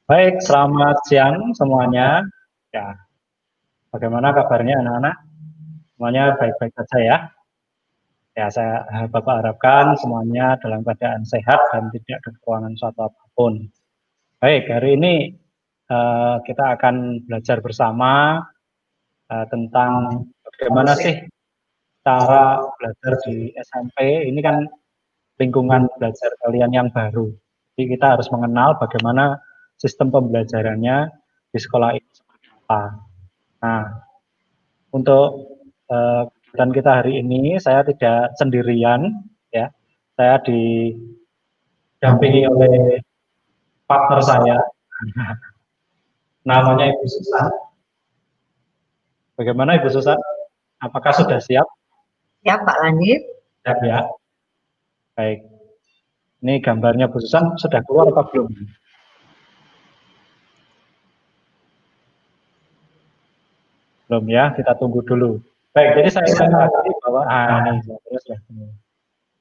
Baik, selamat siang semuanya. Ya, bagaimana kabarnya anak-anak? Semuanya baik-baik saja ya. Ya, Bapak harapkan semuanya dalam keadaan sehat dan tidak kekurangan suatu apapun. Baik, hari ini kita akan belajar bersama tentang bagaimana sih cara belajar di SMP. Ini kan lingkungan belajar kalian yang baru. Jadi kita harus mengenal bagaimana sistem pembelajarannya di sekolah ini seperti apa. Nah, untuk kegiatan kita hari ini saya tidak sendirian ya. Saya didampingi oleh partner saya namanya Ibu Susan. Bagaimana Ibu Susan? Apakah sudah siap? Siap Pak Lanjut. Siap ya. Baik. Ini gambarnya Bu Susan sudah keluar apa belum? Belum ya, kita tunggu dulu. Baik, jadi saya ulang lagi bahwa ini terus ya.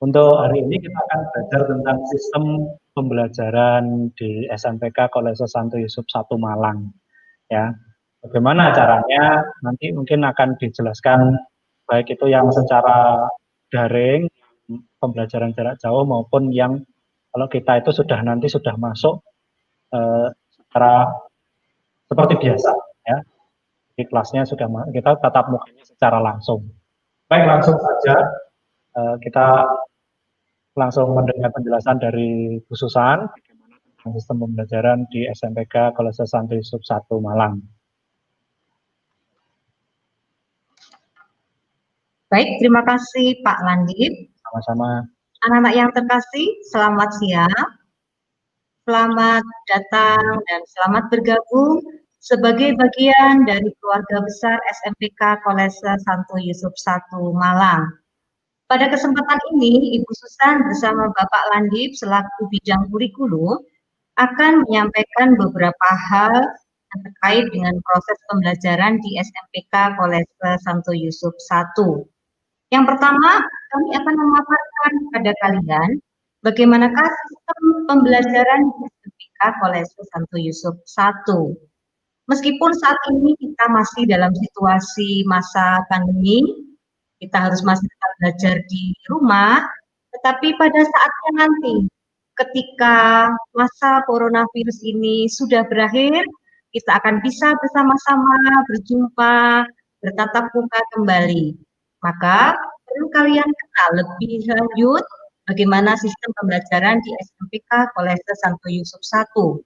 Untuk hari ini kita akan belajar tentang sistem pembelajaran di SMPK Kolese Santo Yusuf 1 Malang. Ya, bagaimana caranya nanti mungkin akan dijelaskan baik itu yang secara daring, pembelajaran jarak jauh maupun yang kalau kita itu sudah masuk secara seperti biasa ya. Di kelasnya sudah kita tatap mukanya secara langsung. Baik, langsung saja kita langsung mendengar penjelasan dari Bu Susan bagaimana tentang sistem pembelajaran di SMPK Kolese Santo Yusuf 1 Malang. Baik, terima kasih Pak Landip. Sama-sama. Anak-anak yang terkasih, selamat siang. Selamat datang dan selamat bergabung sebagai bagian dari keluarga besar SMPK Kolese Santo Yusuf 1 Malang. Pada kesempatan ini, Ibu Susan bersama Bapak Landip selaku bidang kurikulum akan menyampaikan beberapa hal yang terkait dengan proses pembelajaran di SMPK Kolese Santo Yusuf 1. Yang pertama, kami akan memaparkan kepada kalian bagaimanakah sistem pembelajaran di SMPK Kolese Santo Yusuf 1. Meskipun saat ini kita masih dalam situasi masa pandemi, kita harus masih tetap belajar di rumah, tetapi pada saatnya nanti, ketika masa coronavirus ini sudah berakhir, kita akan bisa bersama-sama berjumpa, bertatap muka kembali. Maka perlu kalian kenal lebih lanjut bagaimana sistem pembelajaran di SMPK Kolese Santo Yusuf 1.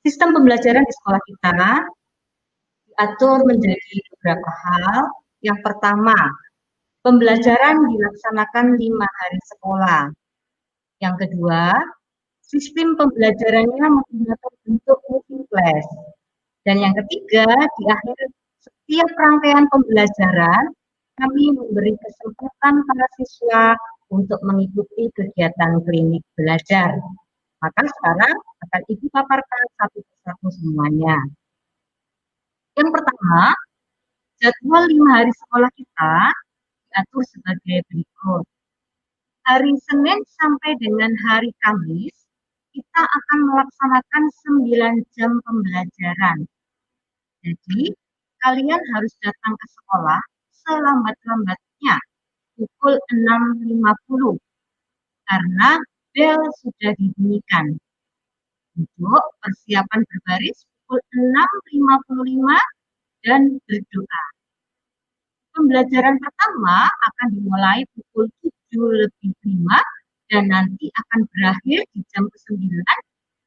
Sistem pembelajaran di sekolah kita diatur menjadi beberapa hal. Yang pertama, pembelajaran dilaksanakan 5 hari sekolah. Yang kedua, sistem pembelajarannya menggunakan bentuk multi-class. Dan yang ketiga, di akhir setiap rangkaian pembelajaran, kami memberi kesempatan para siswa untuk mengikuti kegiatan klinik belajar. Maka sekarang akan Ibu paparkan satu persatu semuanya. Yang pertama, jadwal 5 hari sekolah kita diatur sebagai berikut. Hari Senin sampai dengan hari Kamis, kita akan melaksanakan 9 jam pembelajaran. Jadi, kalian harus datang ke sekolah selambat-lambatnya pukul 6.50 karena bel sudah dibunyikan. Untuk persiapan berbaris pukul 6.55 dan berdoa. Pembelajaran pertama akan dimulai pukul 7:05 dan nanti akan berakhir di jam ke-9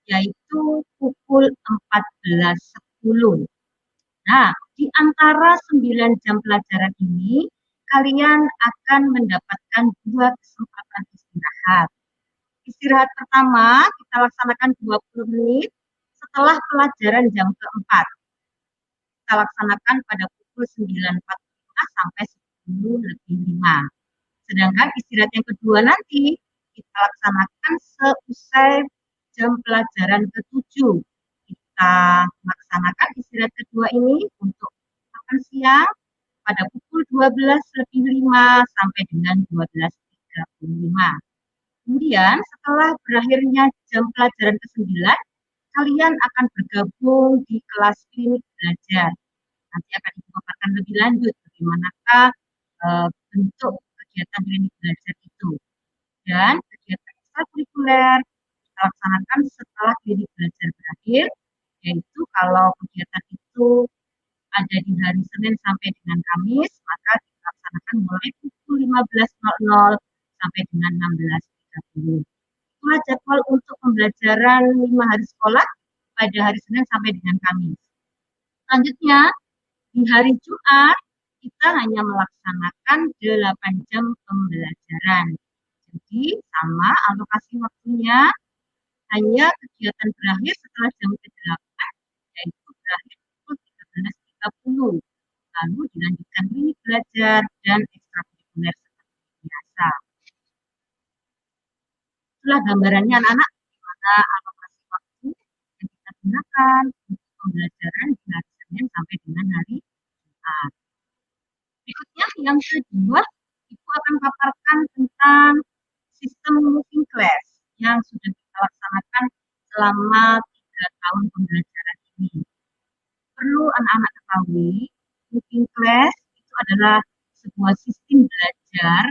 yaitu pukul 14.10. Nah, di antara 9 jam pelajaran ini kalian akan mendapatkan 2 kesempatan istirahat. Istirahat pertama kita laksanakan 20 menit setelah pelajaran jam keempat. Kita laksanakan pada pukul 9.45 sampai 10:05. Sedangkan istirahat yang kedua nanti kita laksanakan seusai jam pelajaran ke-7. Kita laksanakan istirahat kedua ini untuk makan siang pada pukul 12:05 sampai dengan 12:35. Kemudian setelah berakhirnya jam pelajaran ke-9, kalian akan bergabung di kelas klinik belajar. Nanti akan Ibu paparkan lebih lanjut bagaimanakah bentuk kegiatan klinik belajar itu. Dan kegiatan ekstrakurikuler kita laksanakan setelah klinik belajar berakhir, yaitu kalau kegiatan itu ada di hari Senin sampai dengan Kamis, maka dilaksanakan mulai pukul 15.00 sampai dengan 16.30. Itulah jadwal untuk pembelajaran 5 hari sekolah pada hari Senin sampai dengan Kamis. Selanjutnya, di hari Jumat, kita hanya melaksanakan 8 jam pembelajaran. Jadi, sama alokasi waktunya, hanya kegiatan berakhir setelah jam ke-8, yaitu berakhir pukul 13.30. Lalu dilanjutkan klinik belajar dan ekstrakurikuler seperti biasa. Itulah gambarannya anak-anak, bagaimana alokasi waktu yang kita gunakan untuk pembelajaran di hari Senin sampai dengan hari Jumat. Berikutnya yang kedua, Ibu akan paparkan tentang sistem moving class yang sudah kita laksanakan selama 3 tahun pembelajaran ini. Perlu anak-anak ketahui, moving class itu adalah sebuah sistem belajar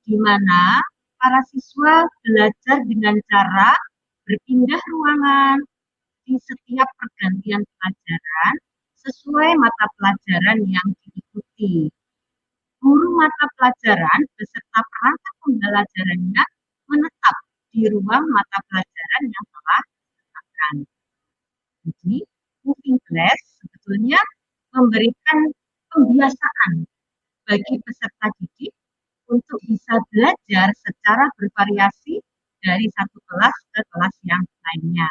di mana para siswa belajar dengan cara berpindah ruangan di setiap pergantian pelajaran sesuai mata pelajaran yang diikuti. Guru mata pelajaran beserta perangkat pembelajarannya menetap di ruang mata pelajaran yang telah ditetapkan. Jadi, moving class sebetulnya memberikan pembiasaan bagi peserta didik untuk bisa belajar secara bervariasi dari satu kelas ke kelas yang lainnya.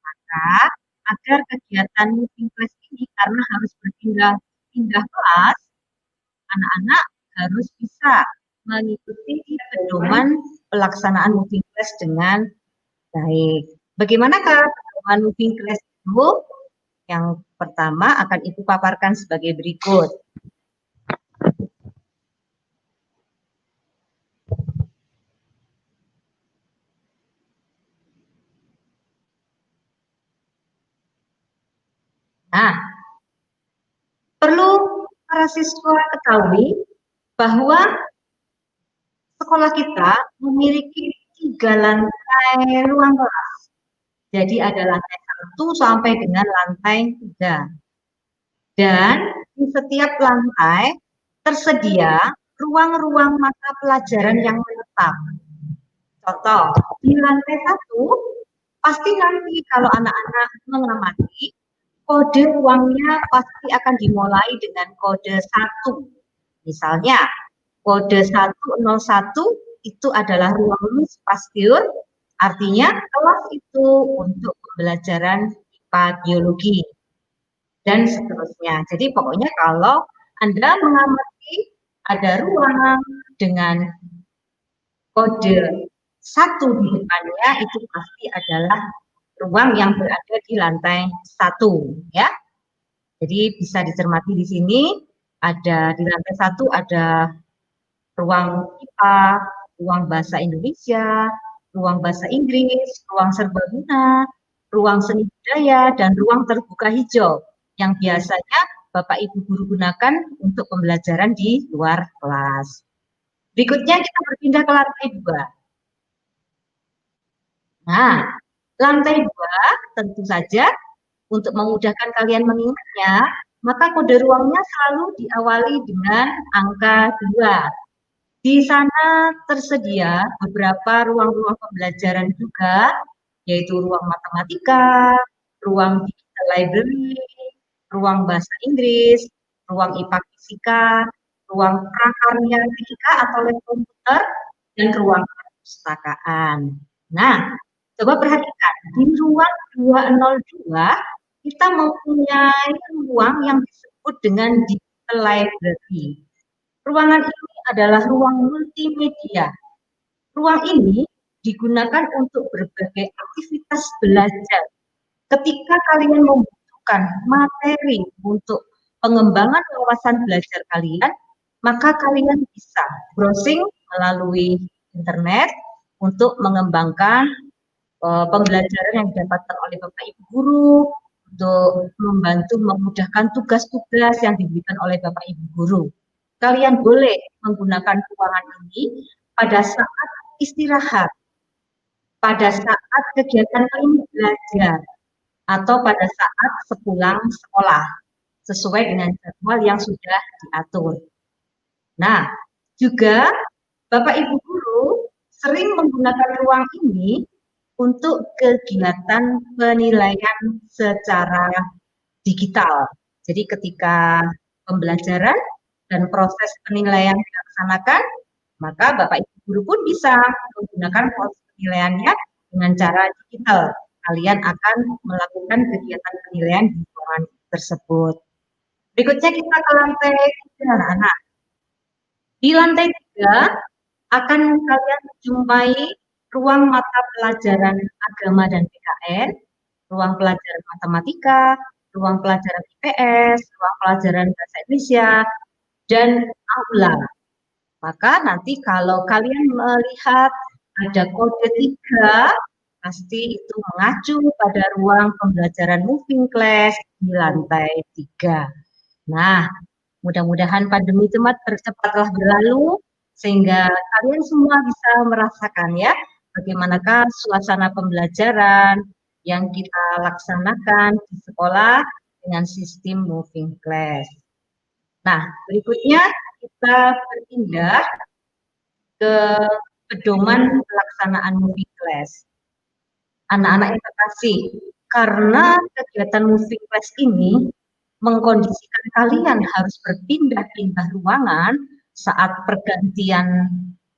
Maka, agar kegiatan moving class ini karena harus berpindah kelas, anak-anak harus bisa mengikuti pedoman pelaksanaan moving class dengan baik. Bagaimanakah pedoman moving class itu? Yang pertama akan Ibu paparkan sebagai berikut. Nah, perlu para siswa ketahui bahwa sekolah kita memiliki 3 lantai ruang kelas. Jadi ada lantai 1 sampai dengan lantai 3. Dan di setiap lantai tersedia ruang-ruang mata pelajaran yang menetap. Contoh, di lantai 1, pasti nanti kalau anak-anak mengamati, kode ruangnya pasti akan dimulai dengan kode 1. Misalnya, kode 101 itu adalah ruang Miss Pasteur, artinya kelas itu untuk pembelajaran IPA biologi, dan seterusnya. Jadi pokoknya kalau Anda mengamati ada ruang dengan kode 1 di depannya, itu pasti adalah ruang yang berada di lantai 1, ya. Jadi bisa dicermati di sini, ada di lantai 1 ada ruang IPA, ruang bahasa Indonesia, ruang bahasa Inggris, ruang serbaguna, ruang seni budaya, dan ruang terbuka hijau yang biasanya Bapak Ibu guru gunakan untuk pembelajaran di luar kelas. Berikutnya kita berpindah ke lantai 2. Nah, lantai 2 tentu saja untuk memudahkan kalian mengingatnya, maka kode ruangnya selalu diawali dengan angka 2. Di sana tersedia beberapa ruang-ruang pembelajaran juga, yaitu ruang matematika, ruang digital library, ruang bahasa Inggris, ruang IPA fisika, ruang prakarya fisika atau lab komputer, dan ruang perpustakaan. Nah, coba perhatikan, di ruang 202 kita mempunyai ruang yang disebut dengan digital library. Ruangan ini adalah ruang multimedia. Ruang ini digunakan untuk berbagai aktivitas belajar. Ketika kalian membutuhkan materi untuk pengembangan wawasan belajar kalian, maka kalian bisa browsing melalui internet untuk mengembangkan pembelajaran yang didapatkan oleh Bapak Ibu guru untuk membantu memudahkan tugas-tugas yang diberikan oleh Bapak Ibu guru. Kalian boleh menggunakan ruangan ini pada saat istirahat, pada saat kegiatan kalian belajar, atau pada saat sepulang sekolah, sesuai dengan jadwal yang sudah diatur. Nah, juga Bapak Ibu guru sering menggunakan ruang ini untuk kegiatan penilaian secara digital. Jadi ketika pembelajaran dan proses penilaian dilaksanakan, maka Bapak Ibu guru pun bisa menggunakan proses penilaiannya dengan cara digital. Kalian akan melakukan kegiatan penilaian di ruangan tersebut. Berikutnya kita ke lantai 3, anak-anak. Di lantai 3 akan kalian jumpai ruang mata pelajaran agama dan PKN, ruang pelajaran matematika, ruang pelajaran IPS, ruang pelajaran bahasa Indonesia, dan aula. Maka nanti kalau kalian melihat ada kode 3, pasti itu mengacu pada ruang pembelajaran moving class di lantai 3. Nah, mudah-mudahan pandemi cepatlah berlalu, sehingga kalian semua bisa merasakan ya, bagaimanakah suasana pembelajaran yang kita laksanakan di sekolah dengan sistem moving class. Nah, berikutnya kita berpindah ke pedoman pelaksanaan moving class. Anak-anak yang terkasih, karena kegiatan moving class ini mengkondisikan kalian harus berpindah-pindah ruangan saat pergantian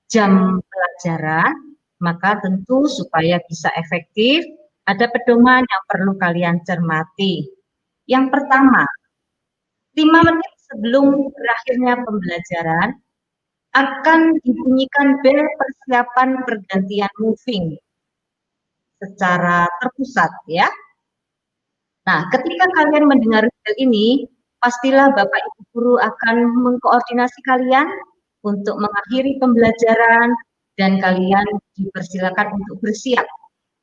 jam pelajaran, maka tentu supaya bisa efektif, ada pedoman yang perlu kalian cermati. Yang pertama, 5 menit sebelum berakhirnya pembelajaran, akan dibunyikan bel persiapan pergantian moving secara terpusat ya. Nah, ketika kalian mendengar bel ini, pastilah Bapak Ibu guru akan mengkoordinasi kalian untuk mengakhiri pembelajaran dan kalian dipersilakan untuk bersiap,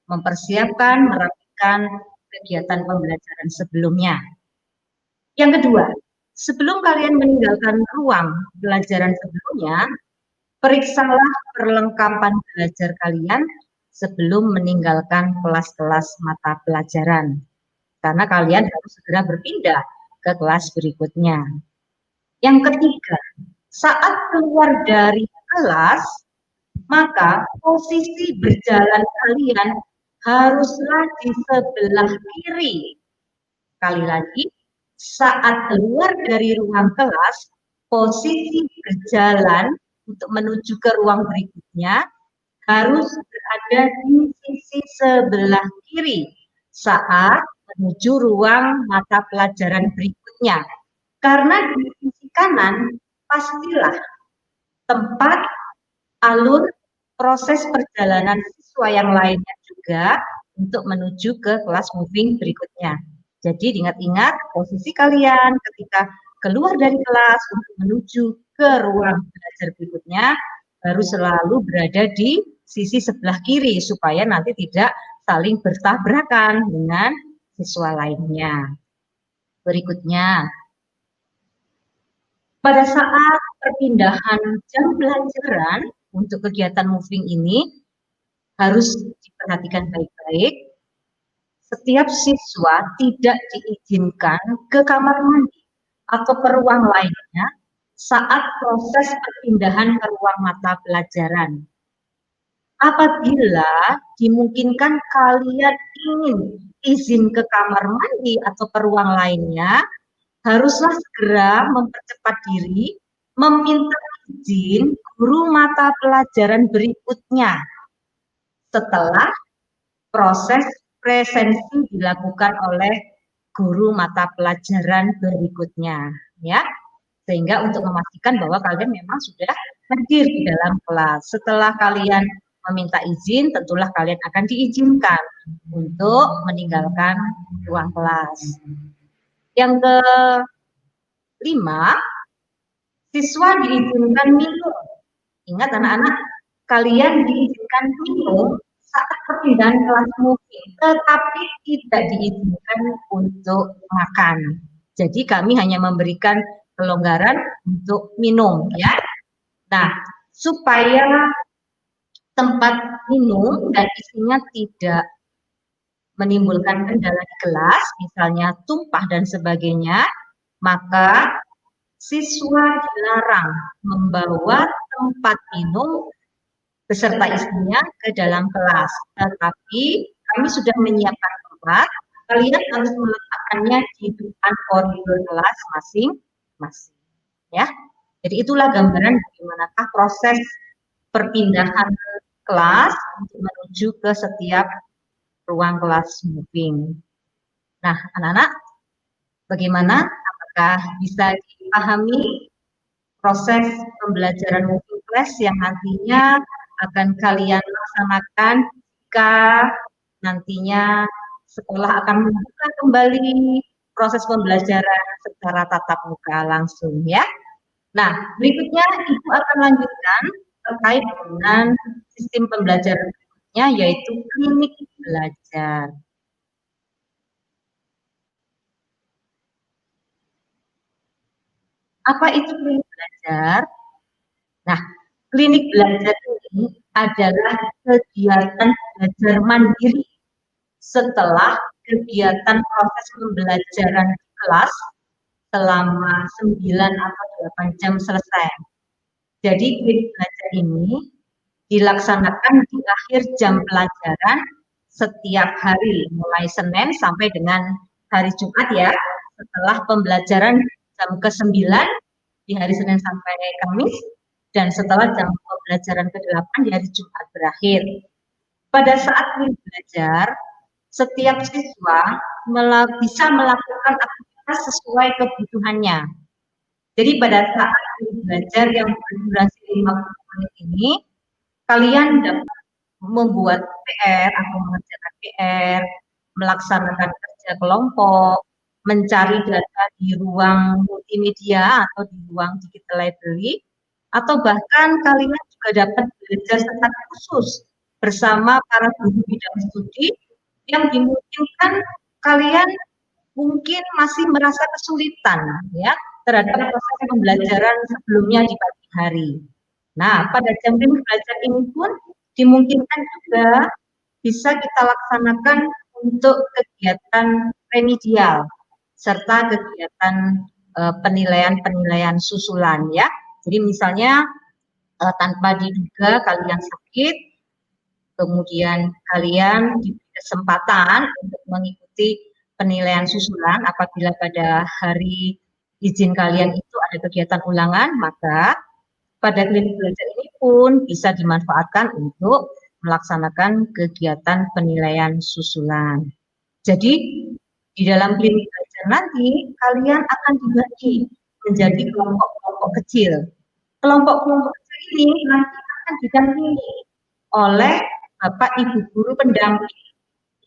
mempersiapkan, merapikan kegiatan pembelajaran sebelumnya. Yang kedua, sebelum kalian meninggalkan ruang pelajaran sebelumnya, periksalah perlengkapan belajar kalian sebelum meninggalkan kelas-kelas mata pelajaran. Karena kalian harus segera berpindah ke kelas berikutnya. Yang ketiga, saat keluar dari kelas, maka posisi berjalan kalian haruslah di sebelah kiri. Sekali lagi, saat keluar dari ruang kelas, posisi berjalan untuk menuju ke ruang berikutnya harus berada di sisi sebelah kiri saat menuju ruang mata pelajaran berikutnya. Karena di sisi kanan, pastilah tempat alur proses perjalanan siswa yang lainnya juga untuk menuju ke kelas moving berikutnya. Jadi ingat-ingat posisi kalian ketika keluar dari kelas untuk menuju ke ruang belajar berikutnya harus selalu berada di sisi sebelah kiri supaya nanti tidak saling bertabrakan dengan siswa lainnya. Berikutnya, pada saat perpindahan jam pelajaran untuk kegiatan moving ini harus diperhatikan baik-baik. Setiap siswa tidak diizinkan ke kamar mandi atau ke ruang lainnya saat proses perpindahan ke ruang mata pelajaran. Apabila dimungkinkan kalian ingin izin ke kamar mandi atau ke ruang lainnya, haruslah segera mempercepat diri, meminta izin guru mata pelajaran berikutnya setelah proses presensi dilakukan oleh guru mata pelajaran berikutnya, ya. Sehingga untuk memastikan bahwa kalian memang sudah hadir di dalam kelas. Setelah kalian meminta izin, tentulah kalian akan diizinkan untuk meninggalkan ruang kelas. Yang kelima, siswa diizinkan minum. Ingat anak-anak, kalian diizinkan minum saat perpindahan kelas mungkin, tetapi tidak diizinkan untuk makan. Jadi kami hanya memberikan kelonggaran untuk minum ya. Nah, supaya tempat minum dan isinya tidak menimbulkan kendala di kelas, misalnya tumpah dan sebagainya, maka siswa dilarang membawa tempat minum beserta isinya ke dalam kelas. Tetapi kami sudah menyiapkan tempat, kalian harus meletakkannya di depan koridor kelas masing-masing. Ya, jadi itulah gambaran bagaimanakah proses perpindahan kelas untuk menuju ke setiap ruang kelas moving. Nah, anak-anak, bagaimana? Apakah bisa dipahami proses pembelajaran moving class yang nantinya akan kalian laksanakan jika nantinya sekolah akan membuka kembali proses pembelajaran secara tatap muka langsung ya. Nah, berikutnya Ibu akan lanjutkan terkait dengan sistem pembelajaran berikutnya yaitu klinik belajar. Apa itu klinik belajar? Nah, klinik belajar ini adalah kegiatan belajar mandiri setelah kegiatan proses pembelajaran di kelas selama 9 atau 8 jam selesai. Jadi klinik belajar ini dilaksanakan di akhir jam pelajaran setiap hari, mulai Senin sampai dengan hari Jumat ya, setelah pembelajaran jam ke-9 di hari Senin sampai Kamis, dan setelah jam pembelajaran ke-8 di hari Jumat berakhir. Pada saat klinik belajar, setiap siswa bisa melakukan aktivitas sesuai kebutuhannya. Jadi pada saat klinik belajar yang berdurasi 50 menit ini, kalian dapat membuat PR atau mengerjakan PR, melaksanakan kerja kelompok, mencari data di ruang multimedia atau di ruang digital library, atau bahkan kalian juga dapat belajar secara khusus bersama para guru bidang studi yang dimungkinkan kalian mungkin masih merasa kesulitan ya terhadap proses pembelajaran sebelumnya di pagi hari. Nah, pada jam belajar ini pun dimungkinkan juga bisa kita laksanakan untuk kegiatan remedial serta kegiatan penilaian-penilaian susulan ya. Jadi misalnya tanpa diduga kalian sakit, kemudian kalian diberi kesempatan untuk mengikuti penilaian susulan apabila pada hari izin kalian itu ada kegiatan ulangan, maka pada klinik belajar ini pun bisa dimanfaatkan untuk melaksanakan kegiatan penilaian susulan. Jadi di dalam klinik belajar nanti kalian akan dibagi menjadi kelompok-kelompok kecil. Kelompok-kelompok kecil ini nanti akan didampingi oleh Bapak Ibu guru pendamping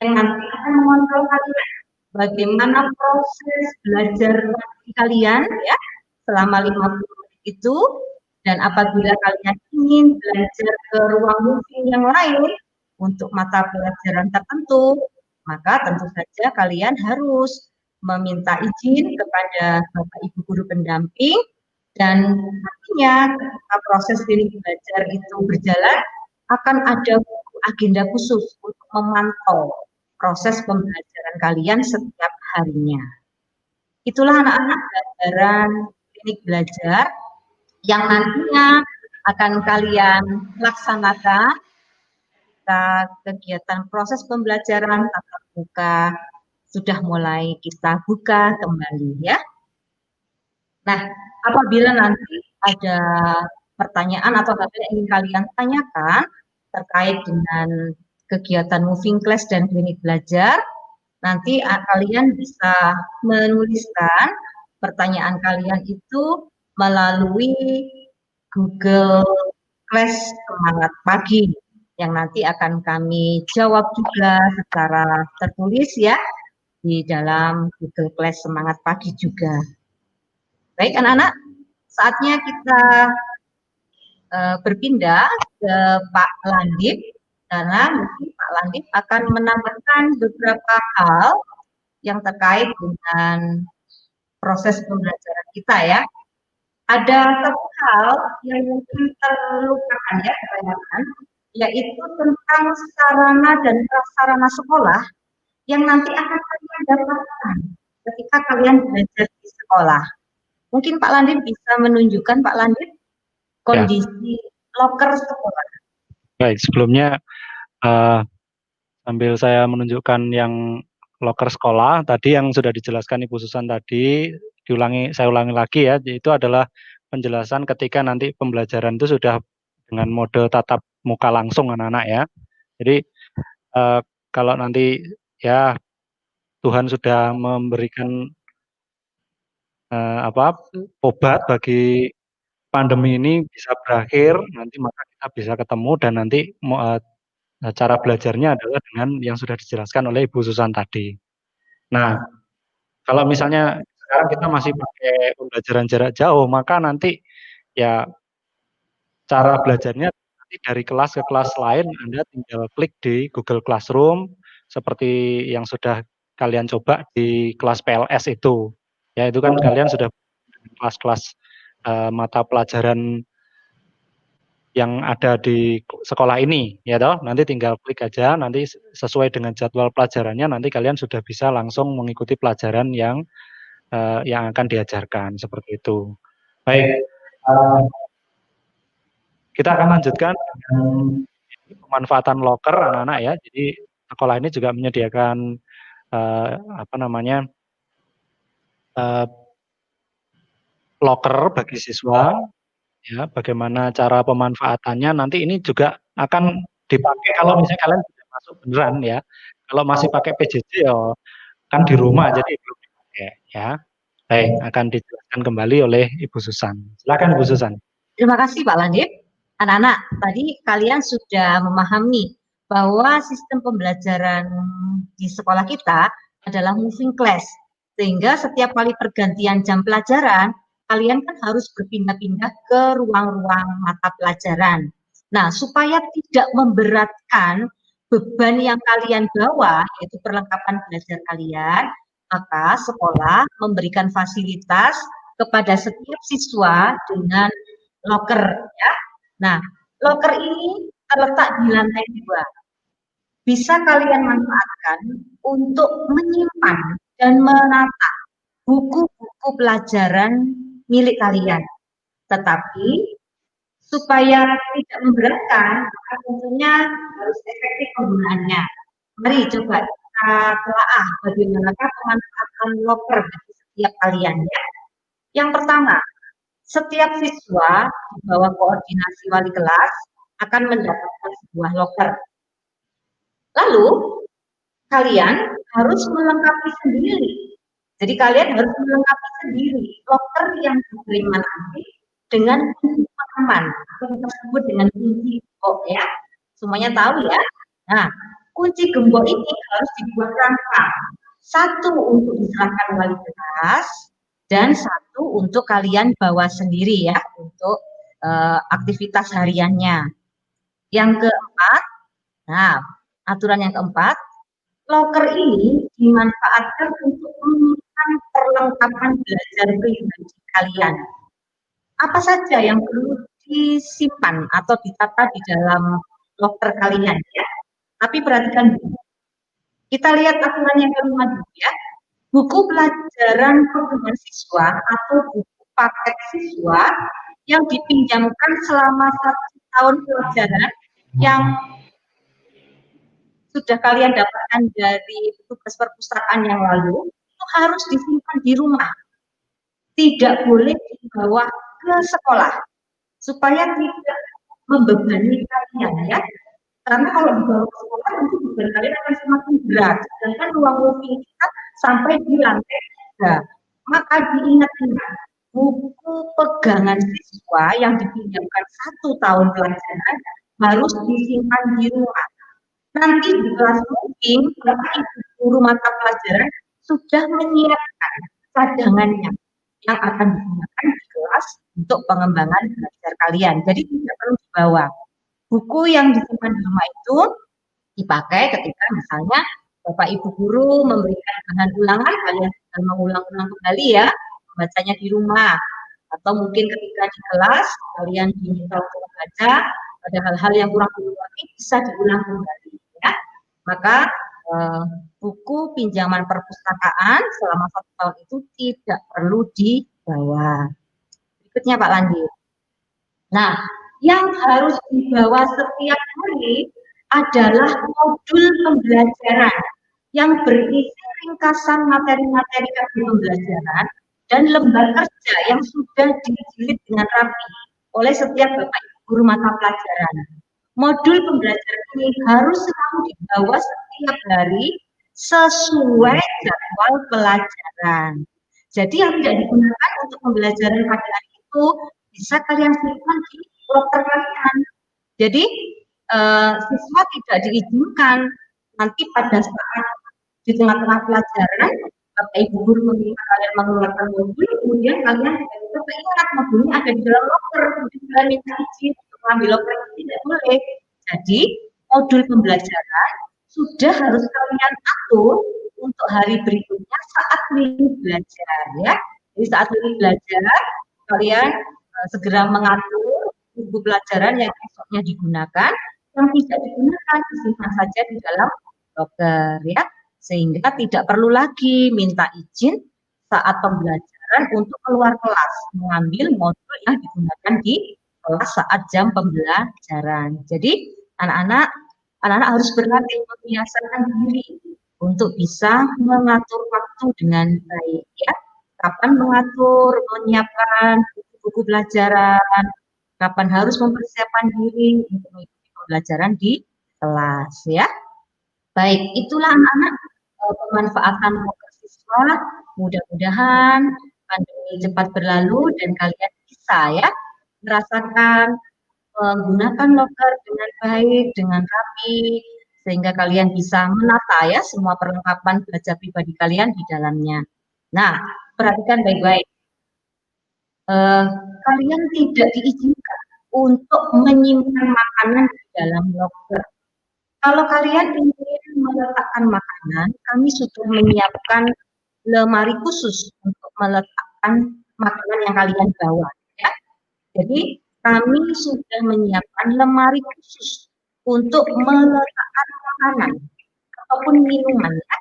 yang nanti akan mengontrol kalian bagaimana proses belajar kalian ya selama 50 menit itu, dan apabila kalian ingin belajar ke ruang moving yang lain untuk mata pelajaran tertentu, maka tentu saja kalian harus meminta izin kepada Bapak Ibu guru pendamping, dan nantinya ketika proses klinik belajar itu berjalan akan ada agenda khusus untuk memantau proses pembelajaran kalian setiap harinya. Itulah anak-anak gambaran klinik belajar yang nantinya akan kalian laksanakan kegiatan proses pembelajaran tatap muka sudah mulai kita buka kembali ya. Nah, apabila nanti ada pertanyaan atau hal yang ingin kalian tanyakan terkait dengan kegiatan moving class dan klinik belajar, nanti kalian bisa menuliskan pertanyaan kalian itu melalui Google Class Semangat Pagi yang nanti akan kami jawab juga secara tertulis ya di dalam Google Class Semangat Pagi juga. Baik anak-anak, saatnya kita berpindah ke Pak Landip karena mungkin Pak Landip akan menambahkan beberapa hal yang terkait dengan proses pembelajaran kita ya. Ada satu hal yang mungkin terlupakan ya kebanyakan, yaitu tentang sarana dan prasarana sekolah yang nanti akan kalian dapatkan ketika kalian belajar di sekolah. Mungkin Pak Landip bisa menunjukkan Pak Landip kondisi loker sekolah. Baik, sebelumnya sambil saya menunjukkan yang loker sekolah tadi yang sudah dijelaskan Ibu Susan tadi, saya ulangi lagi ya, itu adalah penjelasan ketika nanti pembelajaran itu sudah dengan mode tatap muka langsung anak-anak ya. Jadi kalau nanti ya Tuhan sudah memberikan obat bagi pandemi ini bisa berakhir, nanti maka kita bisa ketemu dan nanti cara belajarnya adalah dengan yang sudah dijelaskan oleh Ibu Susan tadi. Nah, kalau misalnya sekarang kita masih pakai pembelajaran jarak jauh, maka nanti ya cara belajarnya nanti dari kelas ke kelas lain Anda tinggal klik di Google Classroom seperti yang sudah kalian coba di kelas PLS itu. Ya itu kan kalian sudah kelas-kelas mata pelajaran yang ada di sekolah ini, ya toh. Nanti tinggal klik aja, nanti sesuai dengan jadwal pelajarannya, nanti kalian sudah bisa langsung mengikuti pelajaran yang akan diajarkan seperti itu. Baik, kita akan lanjutkan dengan pemanfaatan loker anak-anak ya. Jadi sekolah ini juga menyediakan loker bagi siswa. Ya, bagaimana cara pemanfaatannya nanti ini juga akan dipakai kalau misalnya kalian sudah masuk beneran ya. Kalau masih pakai PJJ ya kan di rumah jadi belum dipakai ya. Baik, akan dijelaskan kembali oleh Ibu Susan. Silakan Ibu Susan. Terima kasih Pak Landip. Anak-anak, tadi kalian sudah memahami bahwa sistem pembelajaran di sekolah kita adalah moving class. Sehingga setiap kali pergantian jam pelajaran, kalian kan harus berpindah-pindah ke ruang-ruang mata pelajaran. Nah, supaya tidak memberatkan beban yang kalian bawa, yaitu perlengkapan belajar kalian, maka sekolah memberikan fasilitas kepada setiap siswa dengan loker ya. Nah, loker ini terletak di lantai 2. Bisa kalian manfaatkan untuk menyimpan dan menata buku-buku pelajaran milik kalian. Tetapi supaya tidak memberatkan, maka tentunya harus efektif penggunaannya. Mari coba kita telaah bagaimana pemanfaatan loker bagi setiap kalian ya. Yang pertama, setiap siswa di bawah koordinasi wali kelas akan mendapatkan sebuah loker. Lalu, kalian harus melengkapi sendiri. Jadi kalian harus melengkapi sendiri loker yang diterima nanti dengan kunci pengaman atau kita sebut dengan kunci gembok ya. Semuanya tahu ya. Nah, kunci gembok ini harus dibuat rangka. Satu untuk diserahkan wali kelas dan satu untuk kalian bawa sendiri ya untuk aktivitas hariannya. Yang keempat, nah aturan yang keempat, loker ini dimanfaatkan untuk menyimpan perlengkapan belajar pribadi kalian. Apa saja yang perlu disimpan atau ditata di dalam loker kalian ya. Tapi perhatikan dulu. Kita lihat aturan yang kelima dulu ya. Buku pelajaran perkembangan siswa atau buku paket siswa yang dipinjamkan selama 1 tahun pelajaran yang sudah kalian dapatkan dari tugas perpustakaan yang lalu itu harus disimpan di rumah, tidak boleh dibawa ke sekolah supaya tidak membebani kalian ya, karena kalau dibawa ke sekolah nanti beban kalian akan semakin berat, sedangkan ruang moving kita sampai di lantai 3. Maka diingat-ingat buku pegangan siswa yang dipinjamkan 1 tahun pelajaran harus disimpan di rumah. Nanti di kelas moving, Bapak Ibu guru mata pelajaran sudah menyiapkan cadangannya yang akan digunakan di kelas untuk pengembangan belajar kalian. Jadi tidak perlu dibawa. buku yang disimpan di rumah itu dipakai ketika misalnya Bapak Ibu guru memberikan bahan ulangan, kalian tinggal mengulang-ulang kembali ya, membacanya di rumah. Atau mungkin ketika di kelas kalian diminta untuk membaca, ada hal-hal yang kurang dimengerti bisa diulang kembali ya. Maka buku pinjaman perpustakaan selama 1 tahun itu tidak perlu dibawa. Berikutnya Pak Landi. Nah, yang harus dibawa setiap hari adalah modul pembelajaran yang berisi ringkasan materi-materi pembelajaran dan lembar kerja yang sudah dijilid dengan rapi oleh setiap Bapak Ibu guru mata pelajaran. Modul pembelajaran ini harus selalu dibawa setiap hari sesuai jadwal pelajaran. Jadi yang tidak digunakan untuk pembelajaran pada hari itu bisa kalian simpan di loker kalian. Jadi siswa tidak diizinkan nanti pada saat di tengah-tengah pelajaran Bapak Ibu guru meminta kalian mengeluarkan modul, kemudian kalian tiba-tiba ingat modulnya ada di dalam loker, kemudian kalian minta izin untuk mengambil loker, tidak boleh. Jadi modul pembelajaran sudah harus kalian atur untuk hari berikutnya saat minggu belajar ya. Jadi saat minggu belajar kalian segera mengatur buku pelajaran yang esoknya digunakan, yang tidak digunakan disimpan saja di dalam loker ya, sehingga tidak perlu lagi minta izin saat pembelajaran untuk keluar kelas mengambil modul yang digunakan di kelas saat jam pembelajaran. Jadi anak-anak harus berlatih membiasakan diri untuk bisa mengatur waktu dengan baik ya. Kapan mengatur, menyiapkan buku pelajaran, kapan harus mempersiapkan diri untuk mengikuti pembelajaran di kelas ya. Baik, itulah anak-anak pemanfaatan loker siswa. Mudah-mudahan pandemi cepat berlalu dan kalian bisa ya merasakan menggunakan loker dengan baik, dengan rapi, sehingga kalian bisa menata ya semua perlengkapan belajar pribadi kalian di dalamnya. Nah, perhatikan baik-baik. Kalian tidak diizinkan untuk menyimpan makanan di dalam loker. Kalau kalian ingin meletakkan makanan, kami sudah menyiapkan lemari khusus untuk meletakkan makanan yang kalian bawa. Ya. Jadi kami sudah menyiapkan lemari khusus untuk meletakkan makanan ataupun minuman. Ya.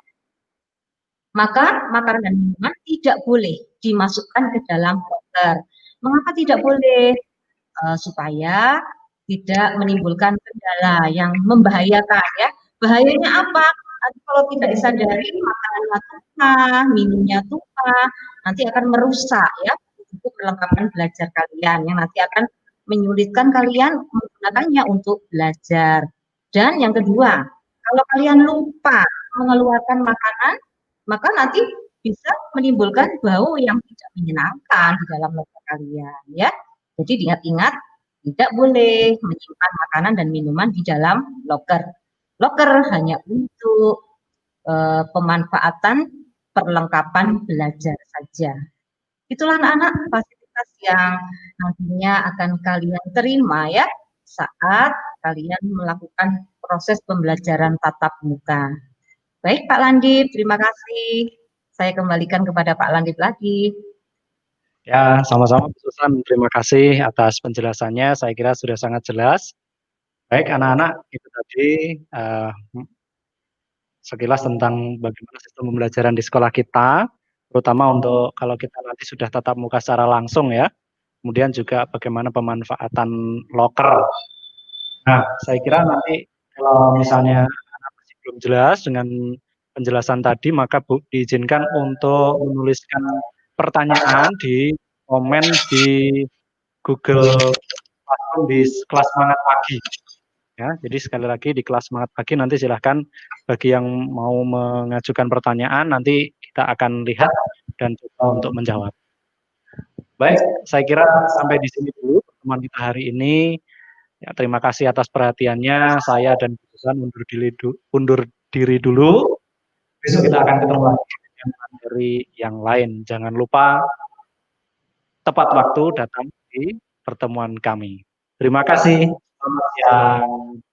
Maka makanan dan minuman tidak boleh dimasukkan ke dalam loker. Mengapa tidak boleh? Supaya tidak menimbulkan kendala yang membahayakan ya. Bahayanya apa? Nanti kalau tidak disadari makanannya tumpah, minumnya tumpah, nanti akan merusak ya buku perlengkapan belajar kalian yang nanti akan menyulitkan kalian menggunakannya untuk belajar. Dan yang kedua, kalau kalian lupa mengeluarkan makanan, maka nanti bisa menimbulkan bau yang tidak menyenangkan di dalam loker kalian ya. Jadi diingat-ingat tidak boleh menyimpan makanan dan minuman di dalam loker. Loker hanya untuk pemanfaatan perlengkapan belajar saja. Itulah anak-anak fasilitas yang nantinya akan kalian terima ya saat kalian melakukan proses pembelajaran tatap muka. Baik Pak Landip, terima kasih. Saya kembalikan kepada Pak Landip lagi. Ya, sama-sama Bu Susan. Terima kasih atas penjelasannya. Saya kira sudah sangat jelas. Baik, anak-anak, itu tadi sekilas tentang bagaimana sistem pembelajaran di sekolah kita, terutama untuk kalau kita nanti sudah tatap muka secara langsung ya. Kemudian juga bagaimana pemanfaatan loker. Nah, saya kira nanti kalau misalnya anak masih belum jelas dengan penjelasan tadi, maka Bu diizinkan untuk menuliskan pertanyaan di komen di Google Classroom di kelas semangat pagi. Ya, jadi sekali lagi di kelas semangat pagi nanti silahkan bagi yang mau mengajukan pertanyaan nanti kita akan lihat dan coba untuk menjawab. Baik, saya kira sampai di sini dulu pertemuan kita hari ini. Ya, terima kasih atas perhatiannya. Saya dan Bu Susan undur diri dulu. Besok kita akan ketemu lagi dengan materi yang lain. Jangan lupa tepat waktu datang di pertemuan kami. Terima kasih. Selamat siang.